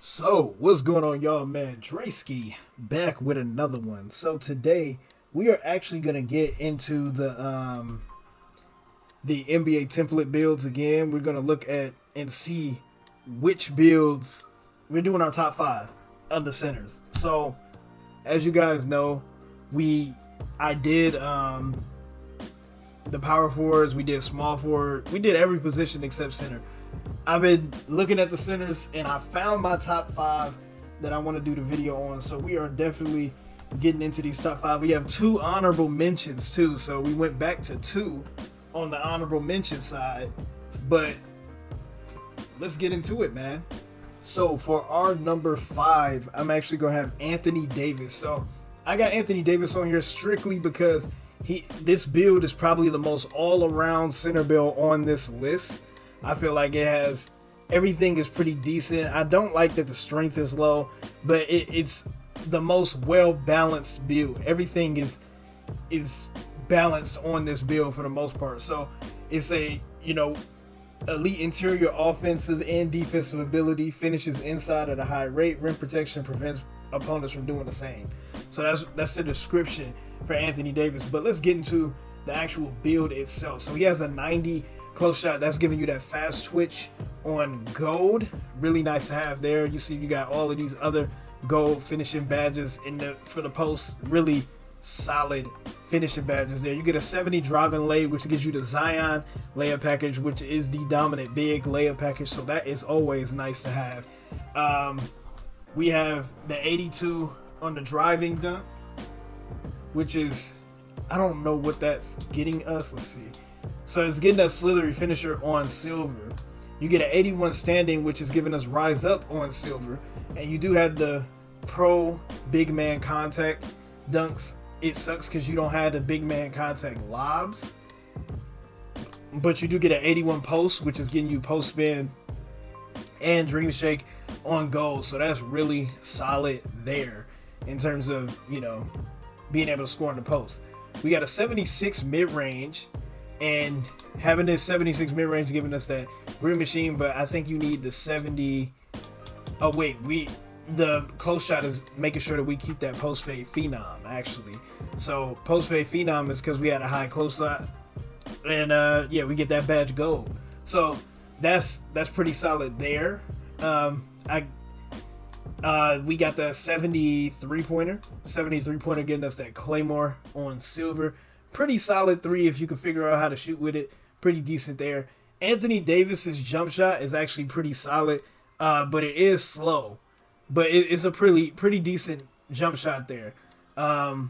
So, what's going on, y'all, man? Dreski back with another one. So today we are actually gonna get into the NBA template builds again. We're gonna look at and see which builds we're doing our top five of the centers. So, as you guys know, I did the power forwards, we did small forward, we did every position except center. I've been looking at the centers and I found my top five that I want to do the video on. So we are definitely getting into these top five. We have two honorable mentions too. So we went back to two on the honorable mention side. But let's get into it, man. So for our number five, I'm actually going to have Anthony Davis. So I got Anthony Davis on here strictly because this build is probably the most all-around center build on this list. I feel like it has everything is pretty decent. I don't like that the strength is low, but it's the most well-balanced build. Everything is balanced on this build for the most part. So it's a, elite interior offensive and defensive ability, finishes inside at a high rate, rim protection prevents opponents from doing the same. So that's the description for Anthony Davis. But let's get into the actual build itself. So he has a 90 close shot. That's giving you that fast twitch on gold. Really nice to have there. You see you got all of these other gold finishing badges for the post. Really solid finishing badges there. You get a 70 driving lay, which gives you the Zion layup package, which is the dominant big layup package. So that is always nice to have. We have the 82 on the driving dunk, which is, I don't know what that's getting us. Let's see. So it's getting a slithery finisher on silver. You get an 81 standing, which is giving us rise up on silver. And you do have the pro big man contact dunks. It sucks because you don't have the big man contact lobs. But you do get an 81 post, which is getting you post spin and dream shake on gold. So that's really solid there in terms of, being able to score in the post. We got a 76 mid-range. And having this 76 mid-range giving us that green machine, but I think you need the 70. Oh wait, the close shot is making sure that we keep that post fade phenom actually. So post fade phenom is because we had a high close shot, and we get that badge gold. So that's pretty solid there. We got the 73 pointer getting us that Claymore on silver. Pretty solid three if you can figure out how to shoot with it. Pretty decent there. Anthony Davis's jump shot is actually pretty solid, but it is slow. But it's a pretty decent jump shot there. And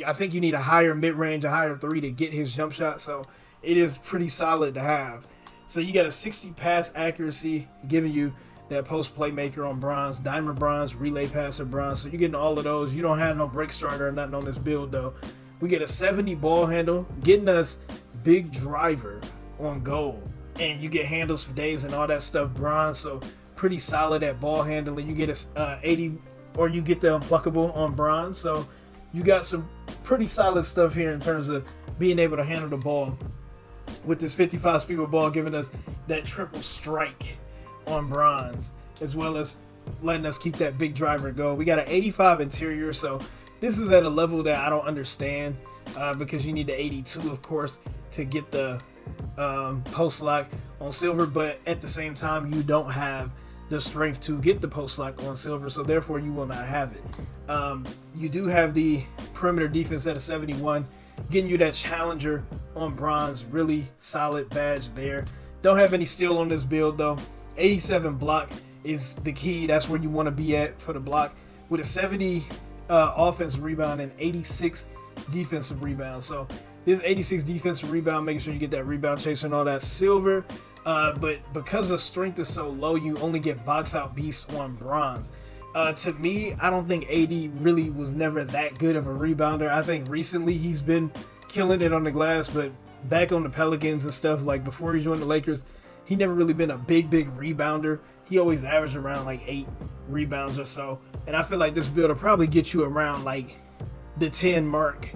I think you need a higher mid-range, a higher three to get his jump shot. So it is pretty solid to have. So you got a 60 pass accuracy, giving you that post playmaker on bronze, diamond bronze, relay passer bronze. So you're getting all of those. You don't have no break starter or nothing on this build though. We get a 70 ball handle, getting us big driver on gold. And you get handles for days and all that stuff bronze. So pretty solid at ball handling. You get a 80, or you get the unpluckable on bronze. So you got some pretty solid stuff here in terms of being able to handle the ball. With this 55 speed with ball giving us that triple strike on bronze, as well as letting us keep that big driver go. We got an 85 interior, so this is at a level that I don't understand because you need the 82, of course, to get the post lock on silver. But at the same time, you don't have the strength to get the post lock on silver, so therefore you will not have it. You do have the perimeter defense at a 71, getting you that challenger on bronze. Really solid badge there. Don't have any steal on this build though. 87 block is the key. That's where you want to be at for the block, with a 70 offensive rebound and 86 defensive rebound. So this 86 defensive rebound, making sure you get that rebound chaser and all that silver. But because the strength is so low, you only get box out beast on bronze. To me, I don't think AD really was never that good of a rebounder. I think recently he's been killing it on the glass, but back on the Pelicans and stuff, like before he joined the Lakers, he never really been a big rebounder. He always averaged around like 8 rebounds or so. And I feel like this build will probably get you around like the 10 mark.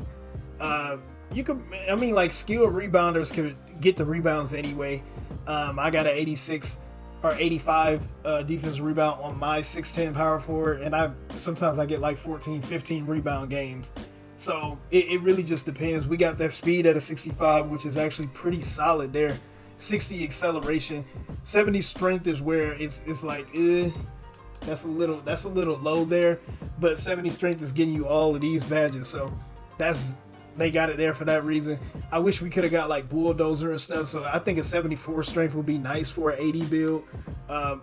Skilled rebounders could get the rebounds anyway. I got an 86 or 85 defensive rebound on my 6'10 power forward, and sometimes I get like 14, 15 rebound games. So it really just depends. We got that speed at a 65, which is actually pretty solid there. 60 acceleration, 70 strength is where it's like, that's a little low there, but 70 strength is getting you all of these badges, so they got it there for that reason. I wish we could have got like bulldozer and stuff, so I think a 74 strength would be nice for an 80 build.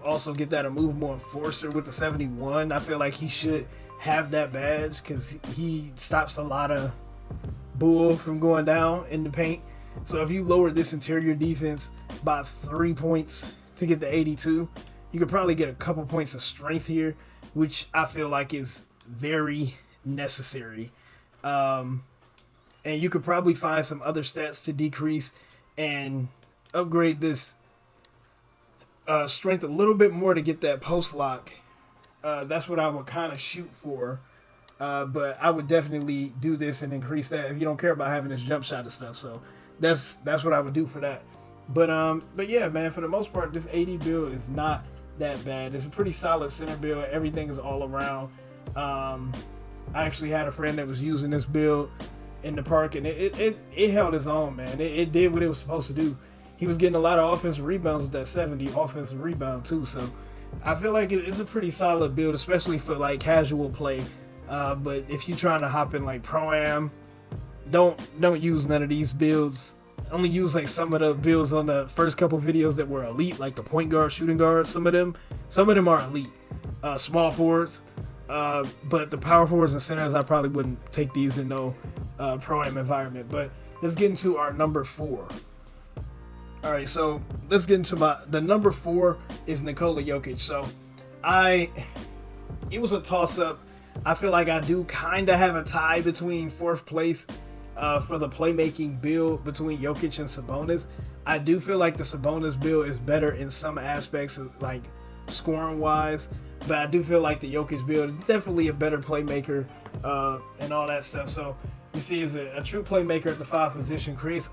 Also get that a move more enforcer with the 71. I feel like he should have that badge because he stops a lot of bull from going down in the paint. So if you lower this interior defense by 3 points to get the 82, you could probably get a couple points of strength here, which I feel like is very necessary. And you could probably find some other stats to decrease and upgrade this strength a little bit more to get that post lock. That's what I would kind of shoot for. But I would definitely do this and increase that if you don't care about having this jump shot and stuff. So that's what I would do for that. But yeah, man, for the most part, this 80 build is not that bad. It's a pretty solid center build. Everything is all around. I actually had a friend that was using this build in the park, and it held its own, man. It did what it was supposed to do. He was getting a lot of offensive rebounds with that 70 offensive rebound too. So I feel like it's a pretty solid build, especially for like casual play. But if you're trying to hop in like Pro-Am, don't use none of these builds. Only use like some of the builds on the first couple videos that were elite, like the point guard, shooting guard. Some of them are elite, small forwards. But the power forwards and centers, I probably wouldn't take these in no Pro-Am environment. But let's get into our number 4. All right, so let's get into the number 4 is Nikola Jokic. So it was a toss-up. I feel like I do kind of have a tie between 4th place for the playmaking build between Jokic and Sabonis. I do feel like the Sabonis build is better in some aspects, like scoring wise, but I do feel like the Jokic build is definitely a better playmaker and all that stuff. So you see, is a true playmaker at the 5 position, creates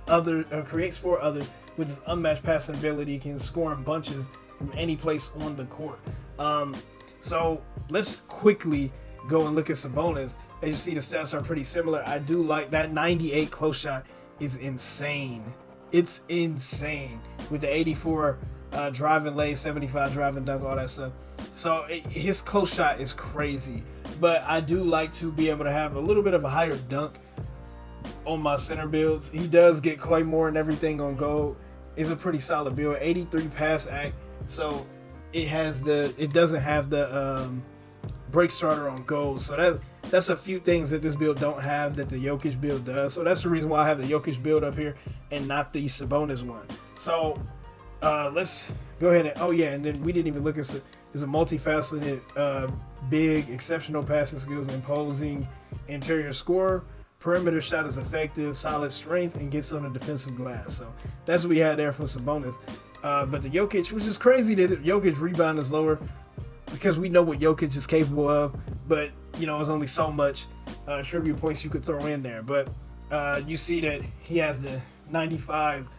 for others with his unmatched passing ability, can score in bunches from any place on the court. So let's quickly go and look at Sabonis. As you see, the stats are pretty similar. I do like that 98 close shot is insane. It's insane with the 84 driving lay, 75 driving dunk, all that stuff. So his close shot is crazy. But I do like to be able to have a little bit of a higher dunk on my center builds. He does get Claymore and everything on gold. It's a pretty solid build. 83 pass act. So it doesn't have the break starter on gold. So that's a few things that this build don't have that the Jokic build does. So that's the reason why I have the Jokic build up here and not the Sabonis one. So let's go ahead and then we didn't even look at is a multifaceted, big, exceptional passing skills, imposing interior scorer. Perimeter shot is effective, solid strength, and gets on the defensive glass. So that's what we had there for Sabonis. But the Jokic, which is crazy that Jokic rebound is lower because we know what Jokic is capable of, but there's only so much tribute points you could throw in there. But you see that he has the 95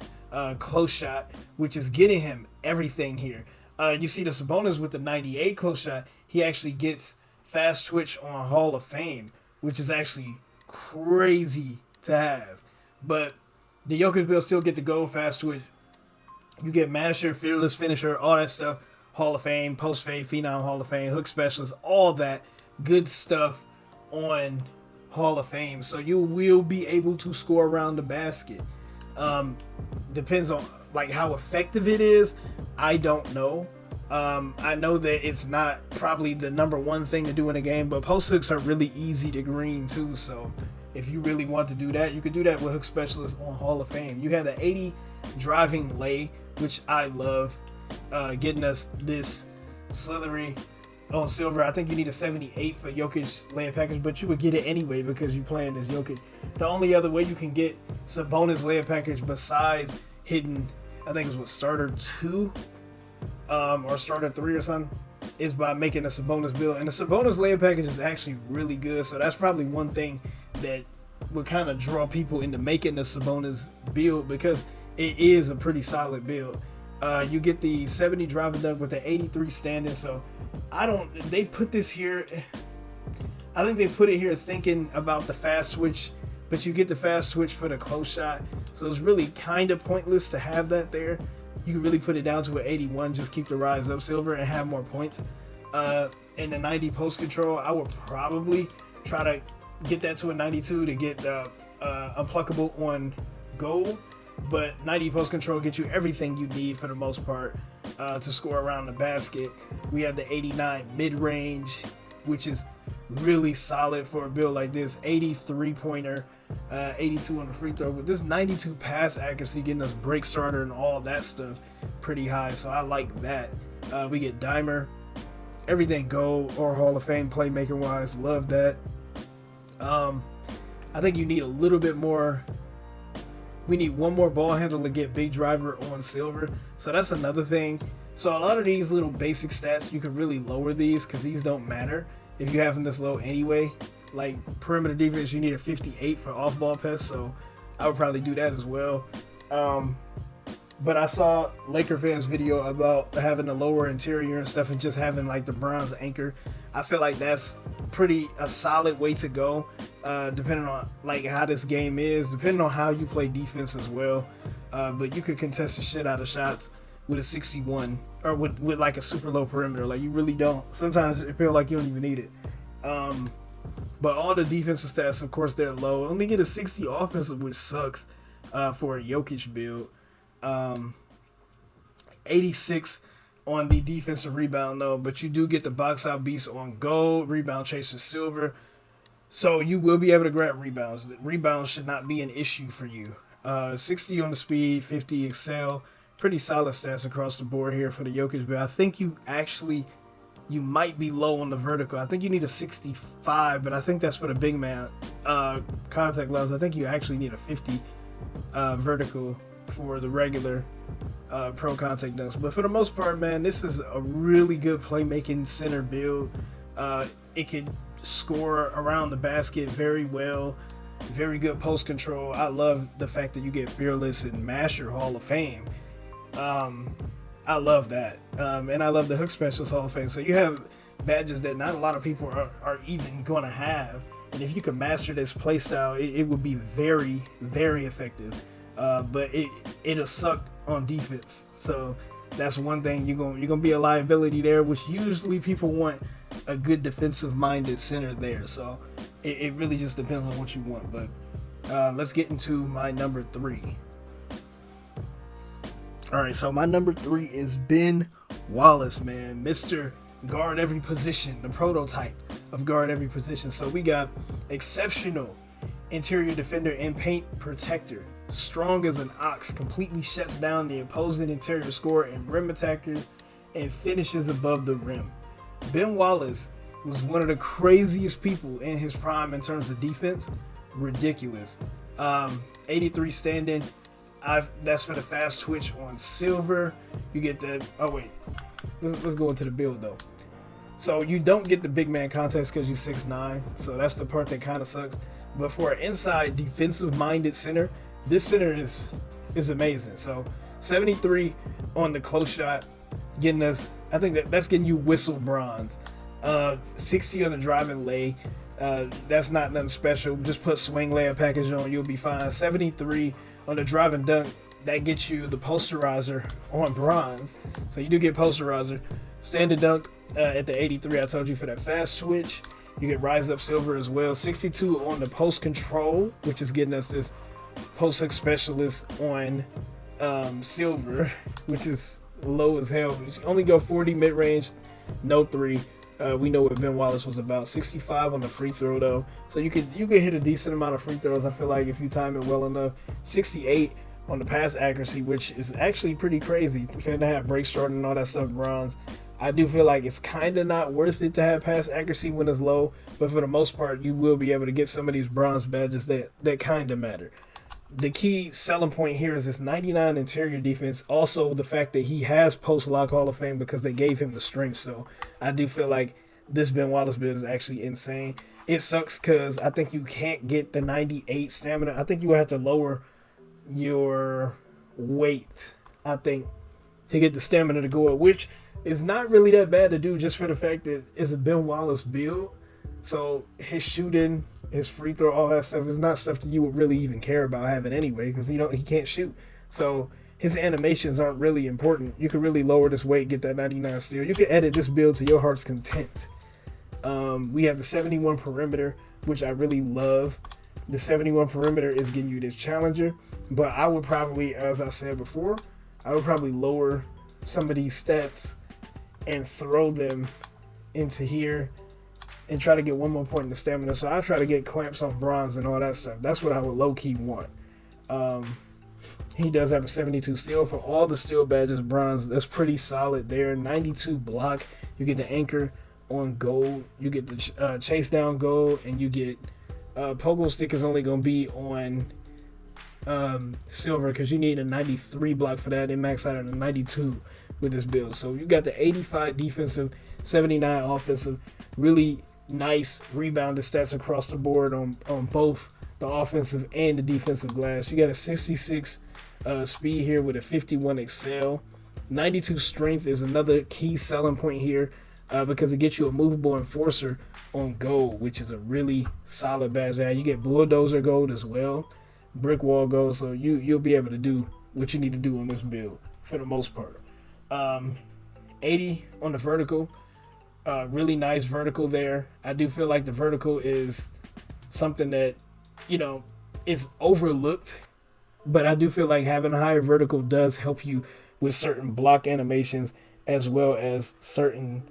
close shot, which is getting him everything here. You see the Sabonis with the 98 close shot, he actually gets fast twitch on Hall of Fame, which is actually crazy to have. But the Jokic build still get to go fast twitch. You get masher, fearless finisher, all that stuff, Hall of Fame, post fade, phenom, Hall of Fame, hook specialist, all that good stuff on Hall of Fame. So you will be able to score around the basket. Depends on like how effective it is. I don't know. I know that it's not probably the number one thing to do in a game, but post hooks are really easy to green too. So if you really want to do that, you could do that with hook specialist on Hall of Fame. You have the 80 driving lay, which I love, getting us this slithery on silver. I think you need a 78 for Jokic layup package, but you would get it anyway because you're playing as Jokic. The only other way you can get Sabonis layup package besides hitting, I think it was starter 2 or starter 3 or something, is by making a Sabonis build. And the Sabonis layup package is actually really good, so that's probably one thing that would kind of draw people into making the Sabonis build because it is a pretty solid build. You get the 70 drive and dunk with the 83 standing. So they put this here. I think they put it here thinking about the fast switch, but you get the fast switch for the close shot. So it's really kind of pointless to have that there. You can really put it down to an 81, just keep the rise up silver and have more points. In the 90 post control, I would probably try to get that to a 92 to get unpluckable on gold. But 90 post control gets you everything you need for the most part to score around the basket. We have the 89 mid range, which is really solid for a build like this. 83 pointer, 82 on the free throw. With this 92 pass accuracy, getting us break starter and all that stuff pretty high. So I like that. We get Dimer, everything gold or Hall of Fame playmaker wise. Love that. I think you need a little bit more. We need one more ball handle to get big driver on silver. So that's another thing. So a lot of these little basic stats, you can really lower these because these don't matter if you have them this low anyway. Like perimeter defense, you need a 58 for off-ball pass. So I would probably do that as well. But I saw Laker fans video about having the lower interior and stuff and just having like the bronze anchor. I feel like that's a solid way to go, depending on like how this game is, depending on how you play defense as well. But you could contest the shit out of shots with a 61 or with like a super low perimeter. Like you really don't. Sometimes it feels like you don't even need it. But all the defensive stats, of course, they're low. Only get a 60 offensive, which sucks for a Jokic build. 86 on the defensive rebound though, but you do get the box out beast on gold, rebound chaser silver, so you will be able to grab rebounds. The rebounds should not be an issue for you. 60 on the speed, 50 excel, pretty solid stats across the board here for the Jokic build. I think you might be low on the vertical. I think you need a 65, but I think that's for the big man contact levels. I think you actually need a 50 vertical for the regular pro contact dunks. But for the most part, man, this is a really good playmaking center build. It can score around the basket very well. Very good post control. I love the fact that you get Fearless and Masher Hall of Fame. I love that. And I love the Hook Specialist Hall of Fame. So you have badges that not a lot of people are even going to have. And if you can master this playstyle, it would be very, very effective. But it'll suck on defense. So that's one thing. You're gonna be a liability there, which usually people want a good defensive minded center there. So it really just depends on what you want. But let's get into my number 3. All right, so my number 3 is Ben Wallace, man. Mr. Guard every position, the prototype of guard every position. So we got exceptional interior defender and paint protector. Strong as an ox, completely shuts down the opposing interior scorer and rim attacker and finishes above the rim. Ben Wallace was one of the craziest people in his prime in terms of defense. Ridiculous. 83 standing. That's for the fast twitch on silver. You get the let's go into the build though. So you don't get the big man contest because you're 6'9", so that's the part that kind of sucks. But for an inside defensive minded center, this center is amazing. So 73 on the close shot, getting us, I think that's getting you whistle bronze. 60 on the driving lay, that's not nothing special. Just put swing layup package on, you'll be fine. 73 on the driving dunk, that gets you the posterizer on bronze. So you do get posterizer. Standard dunk at the 83, I told you, for that fast switch. You get rise up silver as well. 62 on the post control, which is getting us this post hook specialist on silver, which is low as hell. You only go 40 mid range, no 3. We know what Ben Wallace was about. 65 on the free throw though, so you could hit a decent amount of free throws. I feel like if you time it well enough. 68 on the pass accuracy, which is actually pretty crazy. To have break starting and all that stuff, bronze. I do feel like it's kind of not worth it to have pass accuracy when it's low, but for the most part, you will be able to get some of these bronze badges that kind of matter. The key selling point here is this 99 interior defense. Also, the fact that he has post-lock Hall of Fame because they gave him the strength. So I do feel like this Ben Wallace build is actually insane. It sucks because I think you can't get the 98 stamina. I think you will have to lower your weight, I think, to get the stamina to go up, which is not really that bad to do just for the fact that it's a Ben Wallace build. So his shooting, his free throw, all that stuff is not stuff that you would really even care about having anyway, because he can't shoot. So his animations aren't really important. You can really lower this weight, get that 99 steal. You can edit this build to your heart's content. We have the 71 perimeter, which I really love. The 71 perimeter is getting you this challenger, but I would probably, as I said before, I would probably lower some of these stats and throw them into here and try to get one more point in the stamina. So I try to get clamps on bronze and all that stuff. That's what I would low-key want. He does have a 72 steal. For all the steal badges, bronze, that's pretty solid there. 92 block. You get the anchor on gold. You get the chase down gold, and you get pogo stick is only going to be on silver, because you need a 93 block for that. They max out at a 92 with this build. So you got the 85 defensive, 79 offensive, really nice rebounded stats across the board on both the offensive and the defensive glass. You got a 66 speed here with a 51 excel. 92 strength is another key selling point here, because it gets you a movable enforcer on gold, which is a really solid badge. You get bulldozer gold as well, brick wall gold, so you'll be able to do what you need to do on this build for the most part. 80 on the vertical, really nice vertical there. I do feel like the vertical is something that, is overlooked, but I do feel like having a higher vertical does help you with certain block animations as well as certain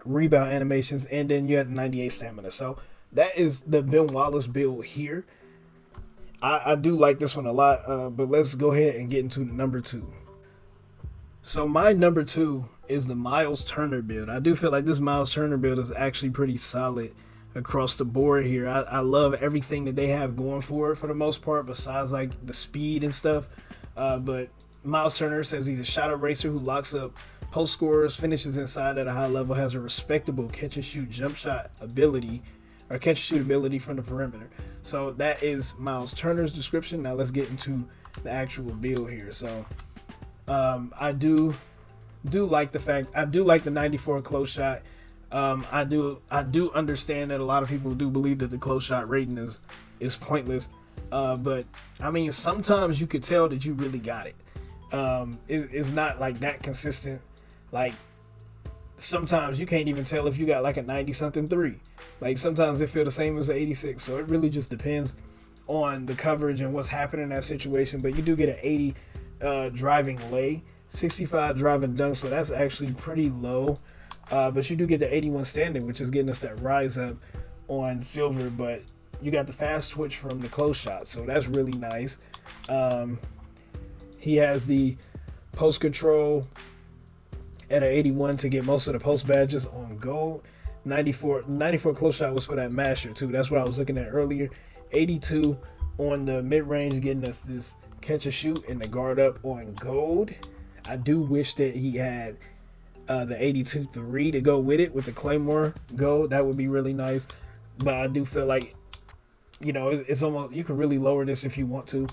rebound animations, and then you have 98 stamina. So that is the Ben Wallace build here. I do like this one a lot, but let's go ahead and get into the number 2. So my number 2 is the Miles Turner build. I do feel like this Miles Turner build is actually pretty solid across the board here. I love everything that they have going for it for the most part, besides like the speed and stuff. But Miles Turner says he's a shot eraser who locks up post scorers, finishes inside at a high level, has a respectable catch and shoot jump shot ability, or catch and shoot ability from the perimeter. So that is Miles Turner's description. Now let's get into the actual build here. So I do like the fact, I do like the 94 close shot. I do understand that a lot of people do believe that the close shot rating is pointless. But I mean, sometimes you could tell that you really got it. It's not like that consistent. Like sometimes you can't even tell if you got like a 90 something 3. Like sometimes they feel the same as an 86. So it really just depends on the coverage and what's happening in that situation. But you do get an 80 driving lay, 65 driving dunk. So that's actually pretty low. But you do get the 81 standing, which is getting us that rise up on silver. But you got the fast twitch from the close shot, so that's really nice. He has the post control at an 81 to get most of the post badges on gold. 94 close shot was for that masher too. That's what I was looking at earlier. 82 on the mid range, getting us this catch and shoot and the guard up on gold. I do wish that he had the 82 3 to go with it with the Claymore gold. That would be really nice. But I do feel like, it's almost, you can really lower this if you want to,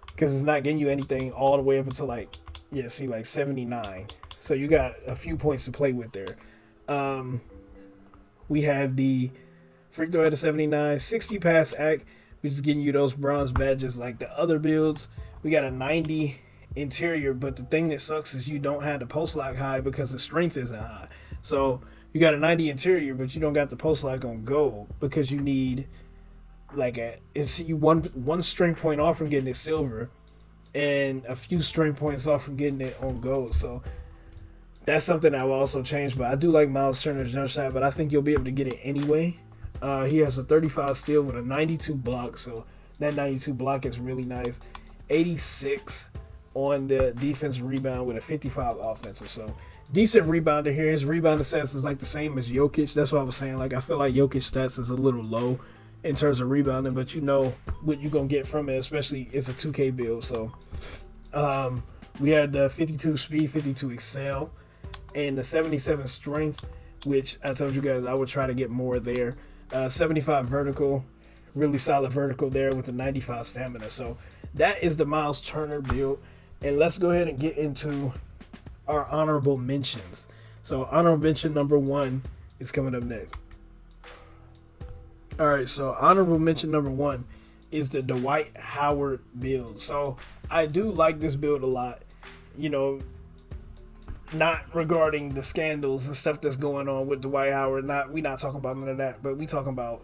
because it's not getting you anything all the way up until like 79. So you got a few points to play with there. We have the free throw at a 79, 60 pass act, which is getting you those bronze badges like the other builds. We got a 90 interior, but the thing that sucks is you don't have the post lock high because the strength isn't high. So you got a 90 interior, but you don't got the post lock on gold because you need like one strength point off from getting it silver and a few strength points off from getting it on gold. So that's something I will also change. But I do like Miles Turner's jump shot, but I think you'll be able to get it anyway. He has a 35 steal with a 92 block, so that 92 block is really nice. 86 on the defensive rebound with a 55 offensive. So decent rebounder here. His rebound stats is like the same as Jokic. That's what I was saying. Like I feel like Jokic stats is a little low in terms of rebounding, but you know what you're gonna get from it, especially it's a 2K build. So we had the 52 speed, 52 excel, and the 77 strength, which I told you guys I would try to get more there. 75 vertical, really solid vertical there with the 95 stamina. So that is the Miles Turner build. And let's go ahead and get into our honorable mentions. So honorable mention number 1 is coming up next. All right, so honorable mention number 1 is the Dwight Howard build. So I do like this build a lot. You know, not regarding the scandals and stuff that's going on with Dwight Howard. We not talking about none of that, but we talking about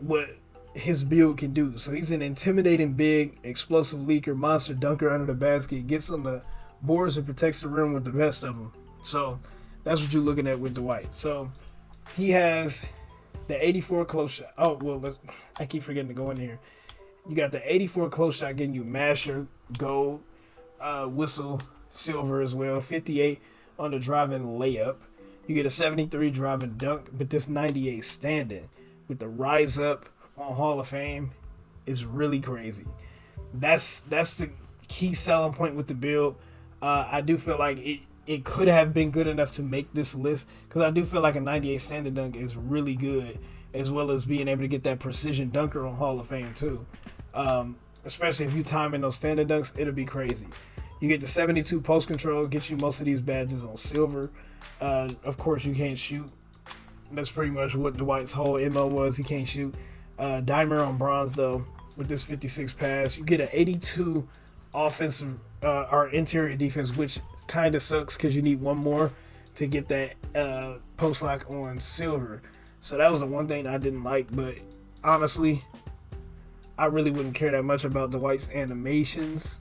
what his build can do. So he's an intimidating big, explosive leaker, monster dunker under the basket, gets on the boards and protects the rim with the best of them. So that's what you're looking at with Dwight. So he has the 84 close shot. Oh, well, I keep forgetting to go in here. You got the 84 close shot getting you masher, gold, whistle, silver as well. 58 on the driving layup. You get a 73 driving dunk, but this 98 standing with the rise up on Hall of Fame is really crazy. That's the key selling point with the build. I do feel like it could have been good enough to make this list, because I do feel like a 98 standing dunk is really good, as well as being able to get that precision dunker on Hall of Fame too. Especially if you time in those standing dunks, it'll be crazy. You get the 72 post control, gets you most of these badges on silver. Of course, you can't shoot. That's pretty much what Dwight's whole MO was. He can't shoot. Dimer on bronze though with this 56 pass. You get an 82 offensive or interior defense, which kind of sucks because you need one more to get that post lock on silver. So that was the one thing I didn't like, but honestly, I really wouldn't care that much about Dwight's animations.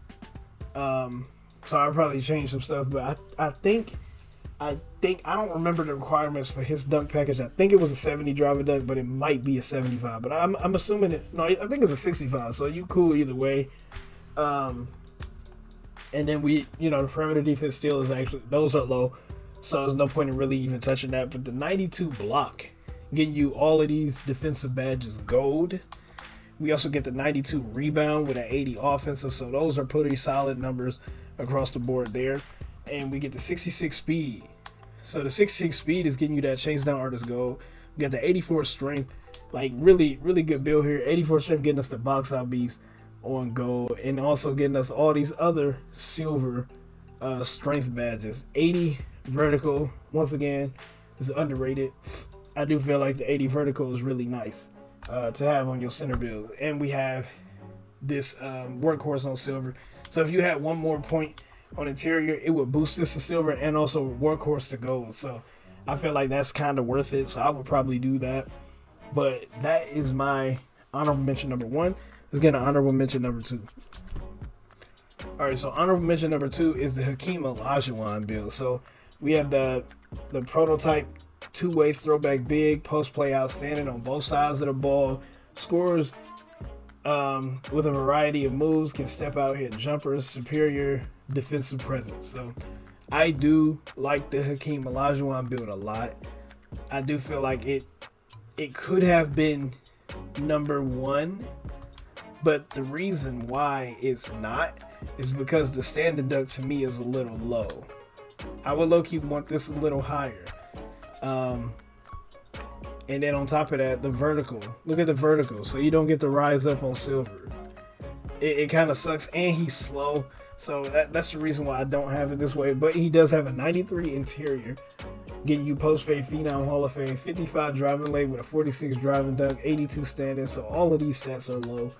So I'll probably change some stuff, but I think I don't remember the requirements for his dunk package. I think it was a 70 driver dunk, but it might be a 75. But I'm assuming it. No, I think it's a 65. So you cool either way. And then the perimeter defense still is actually, those are low, so there's no point in really even touching that. But the 92 block, getting you all of these defensive badges gold. We also get the 92 rebound with an 80 offensive, so those are pretty solid numbers across the board there. And we get the 66 speed. So the 66 speed is getting you that chase down artist gold. We got the 84 strength, like really, really good build here. 84 strength getting us the box out beast on gold, and also getting us all these other silver strength badges. 80 vertical, once again, is underrated. I do feel like the 80 vertical is really nice to have on your center build. And we have this workhorse on silver. So if you had one more point on interior, it would boost this to silver and also workhorse to gold. So I feel like that's kind of worth it. So I would probably do that. But that is my honorable mention number 1. Let's get an honorable mention number 2. All right, so honorable mention number 2 is the Hakeem Olajuwon build. So we have the prototype two-way throwback big, post play outstanding on both sides of the ball, scores with a variety of moves, can step out, hit jumpers, superior defensive presence. So I do like the Hakeem Olajuwon build a lot. I do feel like it could have been number 1, but the reason why it's not is because the standing dunk to me is a little low. I would low-key want this a little higher. And then on top of that, the vertical. Look at the vertical. So you don't get the rise up on silver. It kind of sucks, and he's slow. So that's the reason why I don't have it this way. But he does have a 93 interior, getting you post-fade phenom Hall of Fame, 55 driving lane with a 46 driving dunk, 82 standing. So all of these stats are low.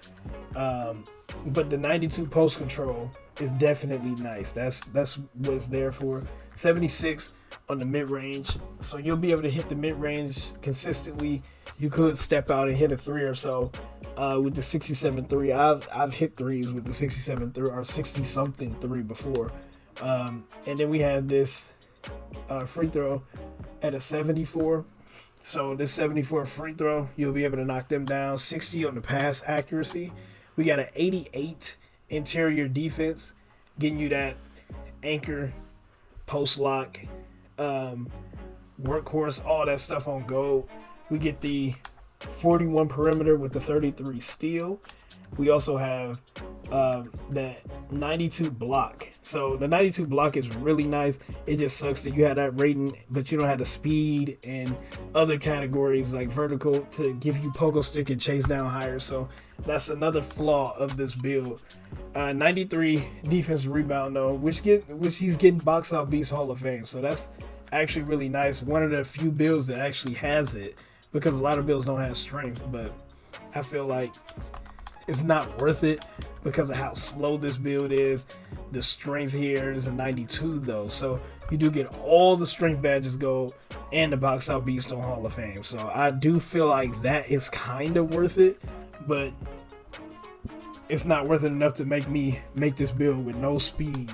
But the 92 post control is definitely nice. That's what it's there for. 76 on the mid-range, so you'll be able to hit the mid-range consistently. You could step out and hit a 3 or so with the 67 3. I've hit 3s with the 67 3 or 60 something 3 before. And then we have this free throw at a 74. So this 74 free throw, you'll be able to knock them down. 60 on the pass accuracy. We got an 88 interior defense, getting you that anchor, post lock, workhorse, all that stuff on gold. We get the 41 perimeter with the 33 steal. we also have that 92 block. So the 92 block is really nice. It just sucks that you have that rating, but you don't have the speed and other categories like vertical to give you pogo stick and chase down higher. So that's another flaw of this build. 93 defensive rebound though, which he's getting box out beast Hall of Fame. So that's actually really nice. One of the few builds that actually has it, because a lot of builds don't have strength, but I feel like it's not worth it because of how slow this build is. The strength here is a 92 though, so you do get all the strength badges gold and the box out beast on Hall of Fame. So I do feel like that is kind of worth it, but it's not worth it enough to make this build with no speed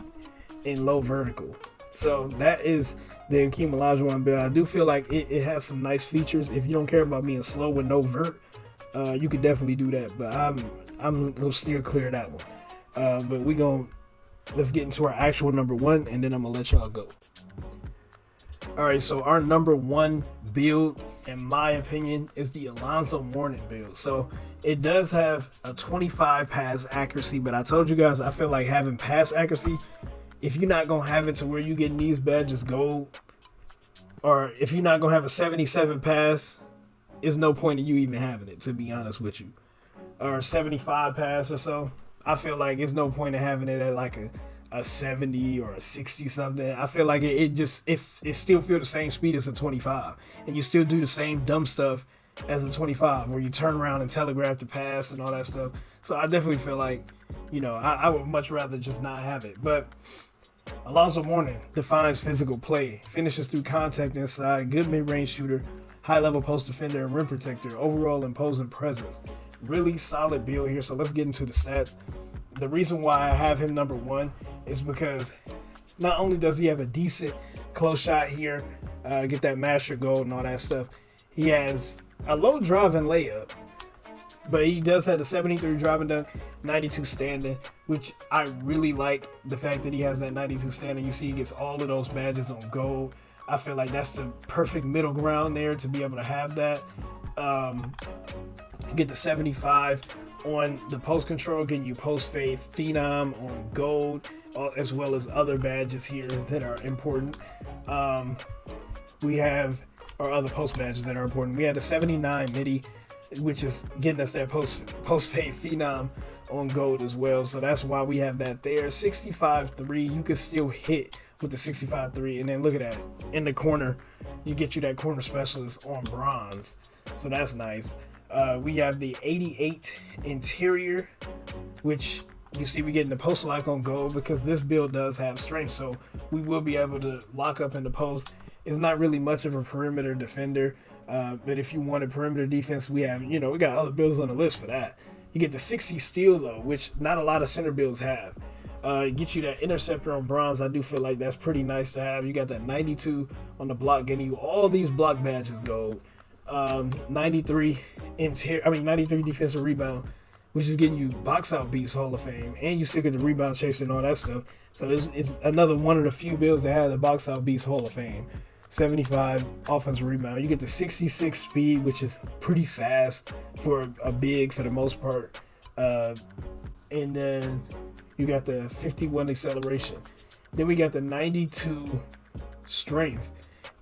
and low vertical. So that is the Hakeem Olajuwon build. I do feel like it has some nice features. If you don't care about being slow with no vert, you could definitely do that. But I'm gonna steer clear of that one. But let's get into our actual number one, and then I'm gonna let y'all go. All right, so our number one build, in my opinion, is the Alonzo Mourning build. So it does have a 25 pass accuracy, but I told you guys I feel like having pass accuracy, if you're not gonna have it to where you getting these badges gold, or if you're not gonna have a 77 pass, there's no point in you even having it, to be honest with you. Or 75 pass or so, I feel like there's no point in having it at like a 70 or a 60 something. I feel like it still feel the same speed as a 25, and you still do the same dumb stuff as a 25 where you turn around and telegraph the pass and all that stuff. So I definitely feel like, I would much rather just not have it. But Alonzo Mourning defines physical play, finishes through contact inside, good mid-range shooter, high-level post defender and rim protector, overall imposing presence. Really solid build here. So let's get into the stats. The reason why I have him number one is because not only does he have a decent close shot here, get that master goal and all that stuff, he has a low drive and layup, but he does have a 73 driving dunk, 92 standing, which I really like the fact that he has that 92 standing. You see he gets all of those badges on gold. I feel like that's the perfect middle ground there to be able to have that. Get the 75 on the post control, getting you post fade phenom on gold, as well as other badges here that are important. We have our other post badges that are important. We had a 79 midi, which is getting us that post fade phenom on gold as well. So that's why we have that there. 65 3, you can still hit with the 65 3, and then look at that in the corner, you get you that corner specialist on bronze. So that's nice. We have the 88 interior, which you see we getting the post lock on gold because this build does have strength, so we will be able to lock up in the post. It's not really much of a perimeter defender, but if you wanted perimeter defense, we got other builds on the list for that. You get the 60 steal though, which not a lot of center builds have. Get you that interceptor on bronze. I do feel like that's pretty nice to have. You got that 92 on the block, getting you all these block badges gold. 93 defensive rebound, which is getting you box out beats Hall of Fame, and you still get the rebound chaser and all that stuff. So it's another one of the few builds that have the box out beats Hall of Fame. 75 offensive rebound. You get the 66 speed, which is pretty fast for a big for the most part. And then you got the 51 acceleration. Then we got the 92 strength,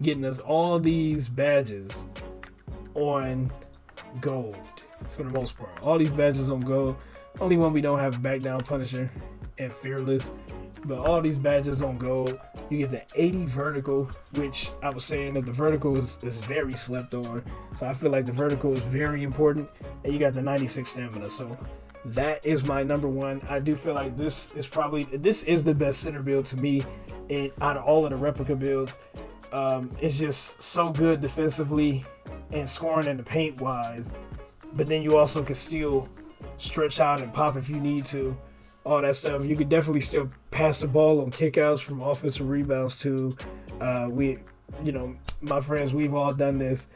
getting us all these badges on gold for the most part. All these badges on gold. Only one we don't have, back down Punisher and Fearless, but all these badges on gold. You get the 80 vertical, which I was saying that the vertical is very slept on, so I feel like the vertical is very important. And you got the 96 stamina. So that is my number one. I do feel like this is the best center build to me out of all of the replica builds. It's just so good defensively and scoring in the paint wise, but then you also can still stretch out and pop if you need to, all that stuff. You could definitely still pass the ball on kickouts from offensive rebounds too. My friends, we've all done this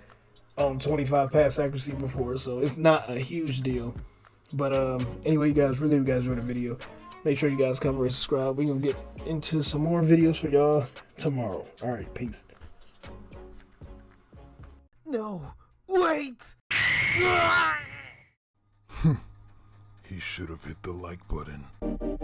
on 25 pass accuracy before, so it's not a huge deal. But anyway, you guys enjoyed the video. Make sure you guys come and subscribe. We're gonna get into some more videos for y'all tomorrow. All right, peace. No, wait! He should. should have hit the like button.